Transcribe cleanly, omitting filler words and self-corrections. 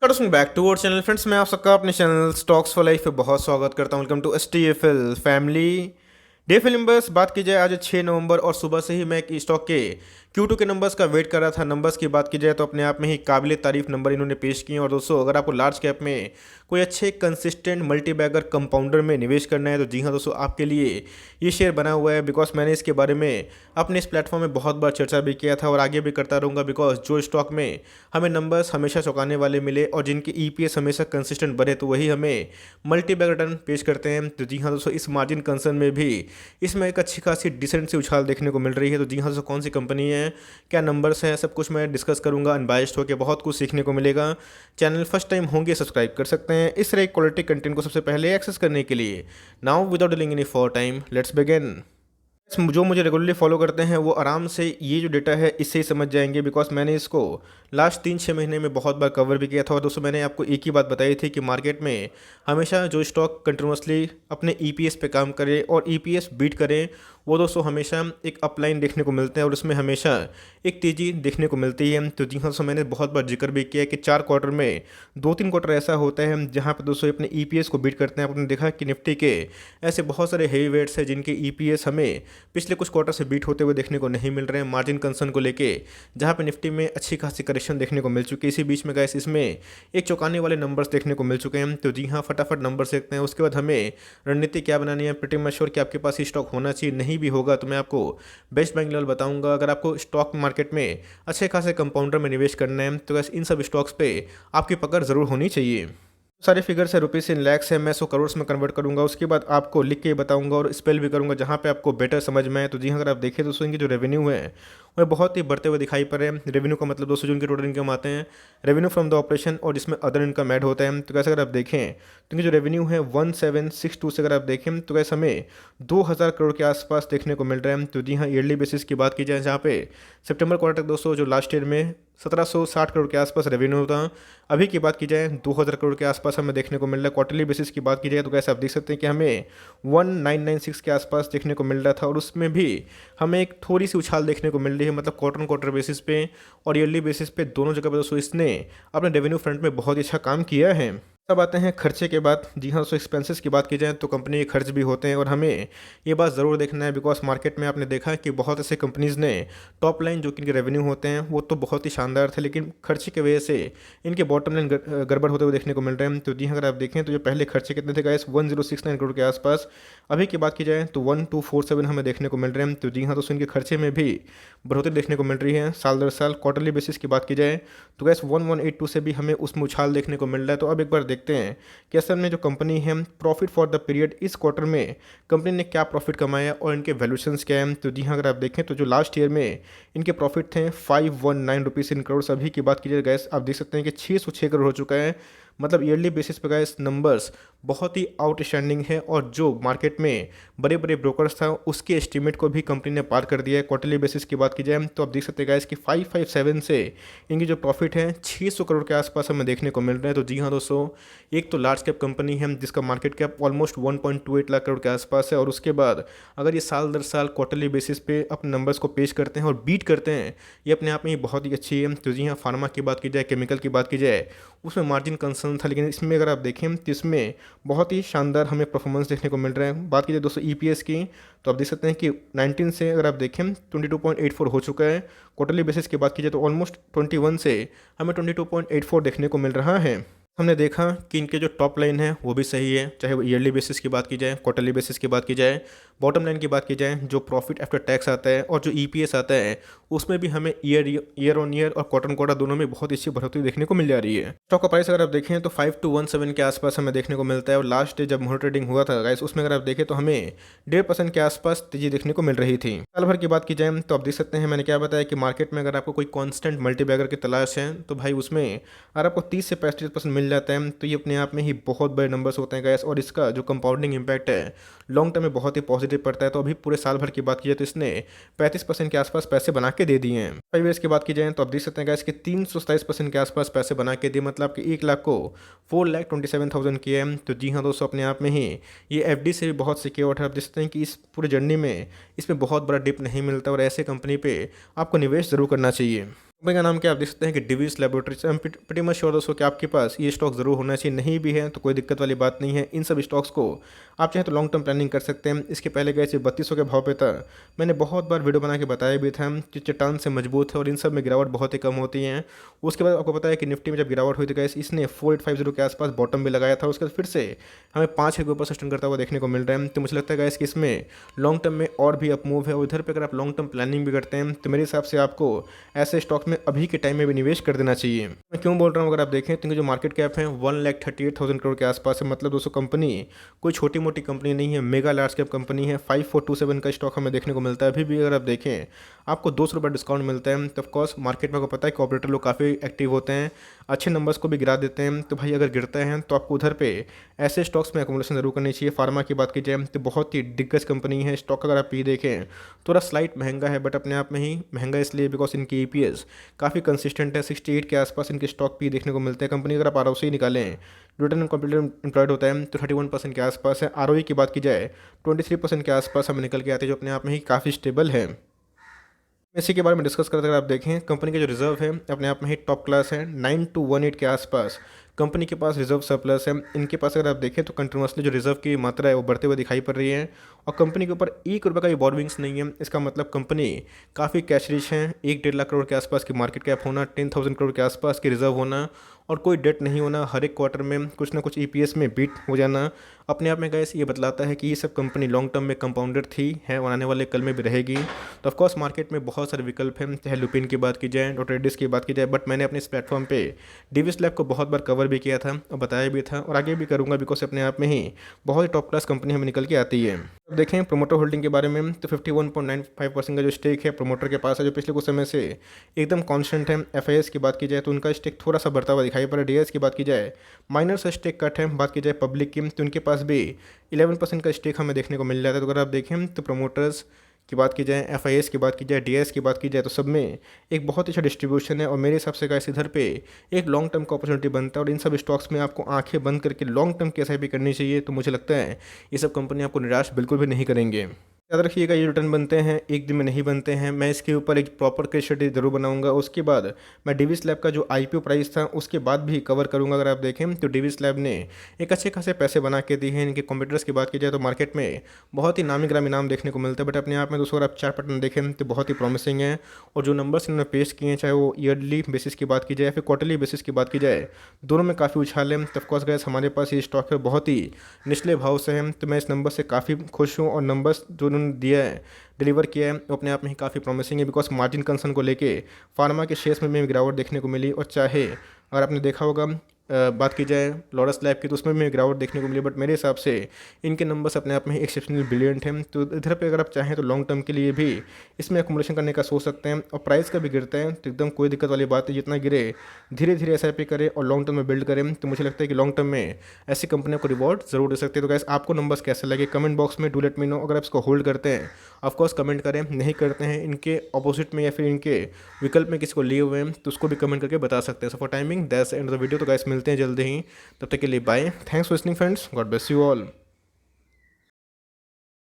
Welcome back to our channel friends. मैं आप सबका अपने चैनल स्टॉक्स फॉर लाइफ पे बहुत स्वागत करता हूं। Welcome to STFL family. डे फिल्म नंबर्स बात की जाए आज 6 नवंबर और सुबह से ही मैं एक स्टॉक के Q2 के नंबर्स का वेट कर रहा था। नंबर्स की बात की जाए तो अपने आप में ही काबिल तारीफ नंबर इन्होंने पेश किए। और दोस्तों, अगर आपको लार्ज कैप में कोई अच्छे कंसिस्टेंट मल्टी बैगर कंपाउंडर में निवेश करना है तो जी हाँ दोस्तों, आपके लिए ये शेयर बना हुआ है। बिकॉज मैंने इसके बारे में अपने इस प्लेटफॉर्म में बहुत बार चर्चा भी किया था और आगे भी करता रहूँगा। बिकॉज जो स्टॉक में हमें नंबर्स हमेशा चौंकाने वाले मिले और जिनके EPS हमेशा कंसिस्टेंट बढ़े तो वही हमें मल्टी बैग रिटर्न पेश करते हैं। तो जी हाँ दोस्तों, इस मार्जिन कंसर्न में भी इसमें एक अच्छी खासी डिसेंट सी उछाल देखने को मिल रही है। तो जी हाँ दोस्तों, कौन सी कंपनी है, क्या नंबर्स हैं, सब कुछ मैं डिस्कस करूंगा। अनबायस्ड होकर बहुत कुछ सीखने को मिलेगा। चैनल फर्स्ट टाइम होंगे सब्सक्राइब कर सकते हैं इस तरह क्वालिटी कंटेंट को सबसे पहले एक्सेस करने के लिए। Now without delaying any for time let's begin. जो मुझे रेगुलरली फॉलो करते हैं वो आराम से ये जो डेटा है इससे ही समझ जाएंगे। बिकॉज मैंने इसको लास्ट 3-6 महीने में बहुत बार कवर भी किया था। और दोस्तों, मैंने आपको एक ही बात बताई थी कि मार्केट में हमेशा जो स्टॉक कंटिन्यूसली अपने EPS पे काम करे और EPS बीट करें वो दोस्तों हमेशा एक अपलाइन देखने को मिलते हैं और उसमें हमेशा एक तेज़ी देखने को मिलती है। तो जी हाँ दोस्तों, मैंने बहुत बार जिक्र भी किया कि 4 क्वार्टर में 2-3 क्वार्टर ऐसा होता है जहाँ पर दोस्तों अपने EPS को बीट करते हैं। आपने देखा कि निफ्टी के ऐसे बहुत सारे हेवी वेट्स हैं जिनके EPS हमें पिछले कुछ क्वार्टर से बीट होते हुए देखने को नहीं मिल रहे हैं मार्जिन कंसर्न को लेके, जहाँ पे निफ्टी में अच्छी खासी करेक्शन देखने को मिल चुकी है। इसी बीच में गाइस इसमें एक चौंकाने वाले नंबर्स देखने को मिल चुके हैं। तो जी हाँ, फटाफट नंबर्स देखते हैं, उसके बाद हमें रणनीति क्या बनानी है। प्रीटी मच श्योर कि आपके पास ही स्टॉक होना चाहिए, नहीं भी होगा तो मैं आपको बेस्ट बाइंग लेवल बताऊंगा। अगर आपको स्टॉक मार्केट में अच्छे खासे कंपाउंडर में निवेश करना है तो गाइस इन सब स्टॉक्स पे आपकी पकड़ जरूर होनी चाहिए। सारे फिगर्स है रुपीस इन लैक्स है, मैं 100 करोड़ में कन्वर्ट करूंगा। उसके बाद आपको लिख के बताऊंगा और स्पेल भी करूंगा जहां पे आपको बेटर समझ में आए। तो जी हाँ, अगर आप देखें दोस्तों, इनकी जो रेवेन्यू है वह बहुत ही बढ़ते हुए दिखाई पड़ रहे हैं। रेवेन्यू का मतलब दोस्तों जो इनके टोटल इनकम आते हैं, रेवेन्यू फ्रॉम द ऑपरेशन और जिसमें अदर इनकम ऐड होता है। तो कैसे अगर आप देखें तो इनकी जो रेवेन्यू है 1762 से अगर आप देखें तो कैसे हमें 2000 करोड़ के आसपास देखने को मिल रहा है। तो जी हाँ, ईयरली बेसिस की बात की जाए जहाँ पे सितंबर क्वार्टर तक दोस्तों जो लास्ट ईयर में 1760 करोड़ के आसपास रेवेन्यू था, अभी की बात की जाए 2000 करोड़ के आसपास हमें देखने को मिल रहा है। क्वार्टरली बेसिस की बात की जाए तो कैसे आप देख सकते हैं कि हमें 1996 के आसपास देखने को मिल रहा था और उसमें भी हमें एक थोड़ी सी उछाल देखने को मिल रही है। मतलब क्वार्टर क्वार्टर बेसिस पे और ईयरली बेसिस पे दोनों जगह पर दोस्तों इसने अपने रेवेन्यू फ्रंट में बहुत ही अच्छा काम किया है। अब आते हैं खर्चे के बाद। जी हाँ दोस्तों, एक्सपेंसेस की बात की जाए तो कंपनी के खर्च भी होते हैं और हमें ये बात ज़रूर देखना है। बिकॉज मार्केट में आपने देखा कि बहुत ऐसे कंपनीज़ ने टॉप लाइन जो कि इनके रेवेन्यू होते हैं वो तो बहुत ही शानदार थे, लेकिन खर्चे की वजह से इनके बॉटम लाइन गड़बड़ होते हुए देखने को मिल रहे हैं। तो जी हाँ, अगर आप देखें तो जो पहले खर्चे कितने थे गाइस 1069 करोड़ के आसपास, अभी की बात की जाए तो 1247 हमें देखने को मिल रहे हैं। तो जी हाँ दोस्तों, इनके खर्चे में भी बढ़ोतरी देखने को मिल रही है साल दर साल। क्वार्टरली बेसिस की बात की जाए तो गैस 1182 से भी हमें उसमें उछाल देखने को मिल रहा है। तो अब एक बार देखते हैं कि असल में जो कंपनी है प्रॉफिट फॉर द पीरियड इस क्वार्टर में कंपनी ने क्या प्रॉफिट कमाया और इनके वैल्यूएशंस क्या हैं। तो जी हाँ, अगर आप देखें तो जो लास्ट ईयर में इनके प्रॉफिट थे 519 रुपीज़ इन करोड़। अभी की बात कीजिए गैस आप देख सकते हैं कि 606 करोड़ हो चुका है। मतलब ईयरली बेसिस पे गैस नंबर्स बहुत ही आउटस्टैंडिंग है और जो मार्केट में बड़े बड़े ब्रोकर्स था उसके एस्टीमेट को भी कंपनी ने पार कर दिया है। क्वार्टरली बेसिस की बात की जाए तो आप देख सकते हैं गाइस कि 557 से इनकी जो प्रॉफिट है 600 करोड़ के आसपास हमें देखने को मिल रहे हैं। तो जी हाँ दोस्तों, एक तो लार्ज कैप कंपनी है जिसका market cap almost 1.28 lakh crore के आसपास है और उसके बाद अगर ये साल दर साल क्वार्टरली बेसिस पे अपने नंबर्स को पेश करते हैं और बीट करते हैं, ये अपने आप में ही बहुत ही अच्छी है। तो जी हाँ, फार्मा की बात की जाए, केमिकल की बात की जाए, उसमें मार्जिन कंसर्न था, लेकिन इसमें अगर आप देखें तो इसमें बहुत ही शानदार हमें परफॉर्मेंस देखने को मिल रहा है। बात कीजिए दोस्तों EPS की तो आप देख सकते हैं कि 19 से अगर आप देखें 22.84 हो चुका है। क्वार्टरली बेसिस की बात कीजिए तो ऑलमोस्ट 21 से हमें 22.84 देखने को मिल रहा है। हमने देखा कि इनके जो टॉप लाइन है वो भी सही है, चाहे वो ईयरली बेसिस की बात की जाए, क्वार्टरली बेसिस की बात की जाए, बॉटम लाइन की बात की जाए, जो प्रॉफिट आफ्टर टैक्स आता है और जो EPS आता है उसमें भी हमें ईयर ऑन ईयर और क्वार्टर क्वार्टर दोनों में बहुत अच्छी बढ़ोतरी देखने को मिल जा रही है। स्टॉक का प्राइस अगर आप देखें तो 5217 के आसपास हमें देखने को मिलता है और लास्ट डे जब मोटर ट्रेडिंग हुआ था गाइस उसमें अगर आप देखें तो हमें 1.5% के आसपास तेजी देखने को मिल रही थी। साल भर की बात की जाए तो आप देख सकते हैं मैंने क्या बताया कि मार्केट में अगर आपको कोई कॉन्स्टेंट मल्टीबैगर की तलाश है तो भाई उसमें अगर आपको 30 से 35% मिल जाता है तो ये अपने आप में ही बहुत बड़े नंबर्स होते हैं गैस। और इसका जो कंपाउंडिंग इम्पैक्ट है लॉन्ग टर्म में बहुत ही पॉजिटिव पड़ता है। तो अभी पूरे साल भर की बात की जाए तो इसने 35% के आसपास पैसे बना के दे दिए हैं। 5 ईयर्स की बात की जाए तो आप देख सकते हैं गैस कि 327% के आसपास पैसे बना के दिए, मतलब कि 1 लाख को 4,27,000 किए हैं। तो जी हाँ दोस्तों, अपने आप में ही ये FD से भी बहुत सिक्योर है। आप देख सकते हैं कि इस पूरे जर्नी में इसमें बहुत बड़ा डिप नहीं मिलता और ऐसे कंपनी पे आपको निवेश ज़रूर करना चाहिए। कंपनी का नाम क्या आप देख सकते हैं कि Divi's laboratories. I am pretty much sure दोस्तों कि आपके पास ये स्टॉक जरूर होना चाहिए, नहीं भी है तो कोई दिक्कत वाली बात नहीं है। इन सब स्टॉक्स को आप चाहें तो लॉन्ग टर्म प्लानिंग कर सकते हैं। इसके पहले गए 3200 के भाव पे था, मैंने बहुत बार वीडियो बना के बताया भी था कि चट्टान से मजबूत है और इन सब में गिरावट बहुत ही कम होती है। उसके बाद आपको पता है कि निफ्टी में जब गिरावट हुई थी गैस, इसने 4850 के आसपास बॉटम भी लगाया था, उसके बाद फिर से हमें 5 के ऊपर सस्टेन करता हुआ देखने को मिल रहा है। तो मुझे लगता है गैस कि इसमें लॉन्ग टर्म में और भी अप मूव है और इधर पे अगर आप लॉन्ग टर्म प्लानिंग भी करते हैं तो मेरे हिसाब से आपको ऐसे स्टॉक्स में अभी के टाइम में भी निवेश कर देना चाहिए। मैं क्यों बोल रहा हूँ, अगर आप देखें तो इनकी जो मार्केट कैप है 1,38,000 करोड़ के आसपास है। मतलब दोस्तों कंपनी कोई छोटी मोटी कंपनी नहीं है, मेगा लार्ज कैप कंपनी है। 5427 का स्टॉक हमें देखने को मिलता है। अभी भी अगर आप देखें आपको 200 रुपये डिस्काउंट मिलता है। तो ऑफकोर्स मार्केट में आपको पता है कि ऑपरेटर लोग काफ़ी एक्टिव होते हैं, अच्छे नंबर्स को भी गिरा देते हैं। तो भाई अगर गिरते हैं तो आपको उधर पे ऐसे स्टॉक्स में एकोमोडेशन जरूर करनी चाहिए। फार्मा की बात की जाए तो बहुत ही दिग्गज कंपनी है। स्टॉक अगर आप पी देखें थोड़ा स्लाइट महंगा है, बट अपने आप में ही महंगा इसलिए बिकॉज इनकी ईपीएस काफ़ी कंसिस्टेंट है। 68 के आसपास इनके स्टॉक पी देखने को मिलते हैं। कंपनी अगर आप आरओसी निकालें, रिटर्न ऑन कैपिटल एम्प्लॉयड होता है तो 31% के आसपास है। आरओई की बात की जाए 23% के आसपास हमें निकल के आते हैं, जो अपने आप में ही काफ़ी स्टेबल है। इसी के बारे में डिस्कस करते अगर आप देखें, कंपनी का जो रिजर्व है अपने आप में ही टॉप क्लास है। 9218 के आसपास कंपनी के पास रिजर्व सरप्लस है। इनके पास अगर आप देखें तो कंटिन्यूसली जो रिजर्व की मात्रा है वो बढ़ते हुए दिखाई पड़ रही है और कंपनी के ऊपर 1 रुपये का भी बोरविंग्स नहीं है। इसका मतलब कंपनी काफ़ी कैश रिच है। 1-1.5 लाख करोड़ के आसपास की मार्केट कैप होना, 10,000 करोड़ के आसपास की रिजर्व होना और कोई डेट नहीं होना, हर एक क्वार्टर में कुछ ना कुछ ईपीएस में बीट हो जाना, अपने आप में गैस ये बतलाता है कि ये सब कंपनी लॉन्ग टर्म में कंपाउंडर थी, है और आने वाले कल में भी रहेगी। तो ऑफकोर्स मार्केट में बहुत सारे विकल्प हैं, चाहे लुपिन की बात की जाए, डॉक्टर रेड्डीज की बात की जाए, बट मैंने अपने इस प्लेटफॉर्म पे डिविस लैब को बहुत बार कवर भी किया था और बताया भी था और आगे भी करूँगा, बिकॉज अपने आप में ही बहुत ही टॉप क्लास कंपनी हमें निकल के आती है। अब देखें प्रोमोटर होल्डिंग के बारे में तो 51.95% का जो स्टेक है प्रोमोटर के पास है, जो पिछले कुछ समय से एकदम कांस्टेंट है। एफआईएस की बात की जाए तो उनका स्टेक थोड़ा सा बढ़ता हुआ दिखाई पड़ा। डीएस की बात की जाए माइनर सा स्टेक कट है। बात की जाए पब्लिक की तो उनके पास भी 11% का स्टेक हमें देखने को मिल जाता है। तो अगर आप देखें तो प्रोमोटर्स की बात की जाए, एफआईएस की बात की जाए, डीएस की बात की जाए तो सब में एक बहुत ही अच्छा डिस्ट्रीब्यूशन है और मेरे हिसाब से गाइस इधर पे एक लॉन्ग टर्म का अपॉर्चुनिटी बनता है और इन सब स्टॉक्स में आपको आंखें बंद करके लॉन्ग टर्म की एसआईपी करनी चाहिए। तो मुझे लगता है ये सब कंपनी आपको निराश बिल्कुल भी नहीं करेंगे। याद रखिएगा ये रिटर्न बनते हैं, एक दिन में नहीं बनते हैं। मैं इसके ऊपर एक प्रॉपर केस स्टडी जरूर बनाऊंगा। उसके बाद मैं डिविस लैब का जो आईपीओ प्राइस था उसके बाद भी कवर करूंगा। अगर आप देखें तो डिविस लैब ने एक अच्छे खासे पैसे बना के दिए हैं। इनके कॉम्पिटिटर्स की बात की जाए तो मार्केट में बहुत ही नामी ग्रामी नाम देखने को मिलता है, बट अपने आप में दोस्तों अगर आप चार्ट पैटर्न देखें तो बहुत ही प्रॉमिसिंग है और जो नंबर्स इन्होंने पेश किए हैं, चाहे वो ईयरली बेसिस की बात की जाए या फिर क्वार्टरली बेसिस की बात की जाए, दोनों में काफ़ी उछाल है। तो ऑफकोर्स गैस हमारे पास ये स्टॉक है बहुत ही निचले भाव से है, तो मैं इस नंबर से काफ़ी खुश हूँ और नंबर्स जो उन्होंने दिया है डिलीवर किया है वो अपने आप में ही काफ़ी प्रॉमिसिंग है। बिकॉज मार्जिन कंसर्न को लेके फार्मा के शेयर्स में भी गिरावट देखने को मिली और चाहे अगर आपने देखा होगा बात की जाए लॉरस लैब की तो उसमें भी गिरावट देखने को मिली, बट मेरे हिसाब से इनके नंबर्स अपने आप में ही एक्सेप्शनल ब्रिलियंट हैं। तो इधर पे अगर आप चाहें तो लॉन्ग टर्म के लिए भी इसमें अकोमोडेशन करने का सोच सकते हैं और प्राइस का भी गिरता है तो एकदम कोई दिक्कत वाली बात है। जितना गिरे धीरे धीरे एसआईपी करें और लॉन्ग टर्म में बिल्ड करें, तो मुझे लगता है कि लॉन्ग टर्म में ऐसी कंपनियों को रिवॉर्ड जरूर दे सकते हैं। तो गैस आपको नंबर्स कैसे लगे कमेंट बॉक्स में डू लेट मी नो। अगर आप इसको होल्ड करते हैं ऑफकोर्स कमेंट करें, नहीं करते हैं इनके अपोजिट में या फिर इनके विकल्प में किसी को लिए हुए हैं तो उसको भी कमेंट करके बता सकते हैं। So for timing that's end the video. तो गाइस मिलते हैं जल्दी ही, तब तक के लिए bye. Thanks for listening friends, God bless you all.